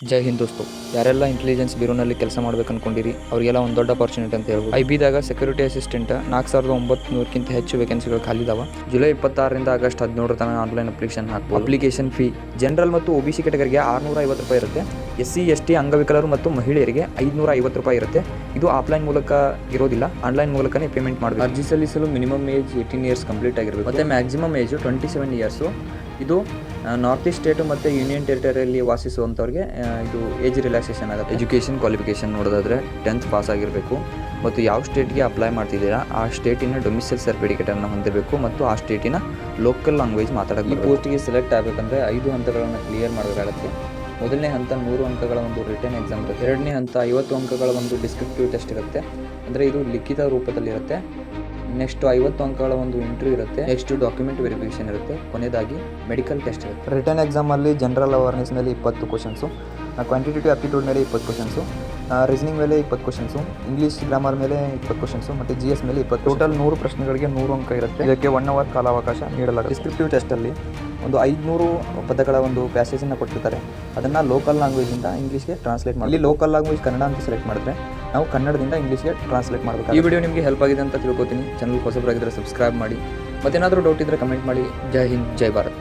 ಜೈ ಹಿಂದ್ ದೋಸ್ತು. ಯಾರೆಲ್ಲ ಇಂಟೆಲಿಜೆನ್ಸ್ ಬ್ಯೂರೋನಲ್ಲಿ ಕೆಲಸ ಮಾಡ್ಬೇಕು ಅನ್ಕೊಂಡಿರಿ ಅವರಿಗೆಲ್ಲ ಒಂದು ದೊಡ್ಡ ಅಪರ್ಚುನಿಟಿ ಅಂತ ಹೇಳ್ಬೋದು. IB-ದಾಗ ಸೆಕ್ಯೂರಿಟಿ ಅಸಿಸ್ಟೆಂಟ್ 4900ಕ್ಕಿಂತ ಹೆಚ್ಚು ವೇಕೆನ್ಸಿಗಳು ಖಾಲಿದಾವ. ಜುಲೈ 26ರಿಂದ ಆಗಸ್ಟ್ 17 ತನಕ ಆನ್ಲೈನ್ ಅಪ್ಲಿಕೇಶನ್ ಹಾಕಬಹುದು. ಅಪ್ಲಿಕೇಶನ್ ಫೀ ಜನರಲ್ ಮತ್ತು OBC ಕ್ಯಾಟಗರಿಗೆ ₹650 ಇರುತ್ತೆ. SC ST ಅಂಗವಿಕಲರು ಮತ್ತು ಮಹಿಳೆಯರಿಗೆ ₹550 ಇರುತ್ತೆ. ಇದು ಆಫ್ಲೈನ್ ಮೂಲಕ ಇರೋದಿಲ್ಲ, ಆನ್ಲೈನ್ ಮೂಲಕನೇ ಪೇಮೆಂಟ್ ಮಾಡಬೇಕು. ಅರ್ಜಿ ಸಲ್ಲಿಸಲು ಮಿನಿಮಮ್ ಏಜ್ 18 ಇಯರ್ಸ್ ಕಂಪ್ಲೀಟ್ ಆಗಿರಬೇಕು ಮತ್ತು ಮ್ಯಾಕ್ಸಿಮಮ್ ಏಜ್ 27 ಇಯರ್ಸು. ಇದು ನಾರ್ತ್ ಈಸ್ಟ್ ಸ್ಟೇಟು ಮತ್ತು ಯೂನಿಯನ್ ಟೆರಿಟರಿಯಲ್ಲಿ ವಾಸಿಸುವಂಥವ್ರಿಗೆ ಇದು ಏಜ್ ರಿಲ್ಯಾಕ್ಸೇಷನ್ ಆಗುತ್ತೆ. ಎಜುಕೇಷನ್ ಕ್ವಾಲಿಫಿಕೇಷನ್ ನೋಡೋದಾದರೆ 10th ಪಾಸ್ ಆಗಿರಬೇಕು ಮತ್ತು ಯಾವ ಸ್ಟೇಟ್ಗೆ ಅಪ್ಲೈ ಮಾಡ್ತಿದ್ದೀರಾ ಆ ಸ್ಟೇಟಿನ ಡೊಮಿಸೈಲ್ ಸರ್ಟಿಫಿಕೇಟನ್ನು ಹೊಂದಿರಬೇಕು ಮತ್ತು ಆ ಸ್ಟೇಟಿನ ಲೋಕಲ್ ಲ್ಯಾಂಗ್ವೇಜ್ ಮಾತಾಡೋದು. ಈ ಪೋಸ್ಟಿಗೆ ಸೆಲೆಕ್ಟ್ ಆಗಬೇಕಂದ್ರೆ 5 ಹಂತಗಳನ್ನು ಕ್ಲಿಯರ್ ಮಾಡಬೇಕಾಗುತ್ತೆ. ಮೊದಲನೇ ಹಂತ 100 ಅಂಕಗಳ ಒಂದು ರಿಟರ್ನ್ ಎಕ್ಸಾಮ್ ಇರುತ್ತೆ. ಎರಡನೇ ಹಂತ 50 ಅಂಕಗಳ ಒಂದು ಡಿಸ್ಕ್ರಿಪ್ಟಿವ್ ಟೆಸ್ಟ್ ಇರುತ್ತೆ, ಅಂದರೆ ಇದು ಲಿಖಿತ ರೂಪದಲ್ಲಿರುತ್ತೆ. ನೆಕ್ಸ್ಟ್ 50 ಅಂಕಗಳ ಒಂದು ಇಂಟರ್ವ್ಯೂ ಇರುತ್ತೆ. ನೆಕ್ಸ್ಟ್ ಡಾಕ್ಯುಮೆಂಟ್ ವೆರಿಫಿಕೇಷನ್ ಇರುತ್ತೆ. ಕೊನೆಯದಾಗಿ ಮೆಡಿಕಲ್ ಟೆಸ್ಟ್ ಇರುತ್ತೆ. ರಿಟರ್ನ್ ಎಕ್ಸಾಮಲ್ಲಿ ಜನರಲ್ ಅವೇರ್ನೆಸ್ ಮೇಲೆ 20 ಕ್ವಶನ್ಸು, ಕ್ವಾಂಟಿಟೇಟಿವ್ ಆಪ್ಟಿಟ್ಯೂಡ್ ಮೇಲೆ 20 ಕ್ವಶನ್ಸು, ರೀಸನಿಂಗ್ ಮೇಲೆ 20 ಕ್ವಶನ್ಸು, ಇಂಗ್ಲೀಷ್ ಗ್ರಾಮರ್ ಮೇಲೆ 20 ಕ್ವಶನ್ಸು ಮತ್ತು GS ಮೇಲೆ 20. ಟೋಟಲ್ 100 ಪ್ರಶ್ನೆಗಳಿಗೆ 100 ಅಂಕ ಇರುತ್ತೆ. ಇದಕ್ಕೆ 1 ಅವರ್ ಕಾಲಾವಕಾಶ ನೀಡಲಾಗುತ್ತೆ. ಡಿಸ್ಕ್ರಿಪ್ಟಿವ್ ಟೆಸ್ಟಲ್ಲಿ ಒಂದು 500 ಪದಗಳ ಒಂದು ಪ್ಯಾಸೇಜನ್ನು ಕೊಟ್ಟಿರ್ತಾರೆ. ಅದನ್ನು ಲೋಕಲ್ ಲ್ಯಾಂಗ್ವೇಜಿಂದ ಇಂಗ್ಲೀಷ್ಗೆ ಟ್ರಾನ್ಸ್ಲೇಟ್ ಮಾಡಿ. ಇಲ್ಲಿ ಲೋಕಲ್ ಲ್ಯಾಂಗ್ವೇಜ್ ಕನ್ನಡ ಅಂತ ಸೆಲೆಕ್ಟ್ ಮಾಡಿದ್ರೆ ನಾವು ಕನ್ನಡದಿಂದ ಇಂಗ್ಲೀಷ್ಗೆ ಟ್ರಾನ್ಸ್ಲೇಟ್ ಮಾಡಬೇಕು. ಈ ವಿಡಿಯೋ ನಿಮಗೆ ಹೆಲ್ಪ್ ಆಗಿದೆ ಅಂತ ತಿಳ್ಕೊತೀನಿ. ಚಾನಲ್ ಹೊಸಬರಾಗಿದ್ದರೆ ಸಬ್ಸ್ಕ್ರೈಬ್ ಮಾಡಿ. ಮತ್ತೇನಾದರೂ ಡೌಟ್ ಇದ್ದರೆ ಕಮೆಂಟ್ ಮಾಡಿ. ಜೈ ಹಿಂದ್, ಜೈ ಭಾರತ್.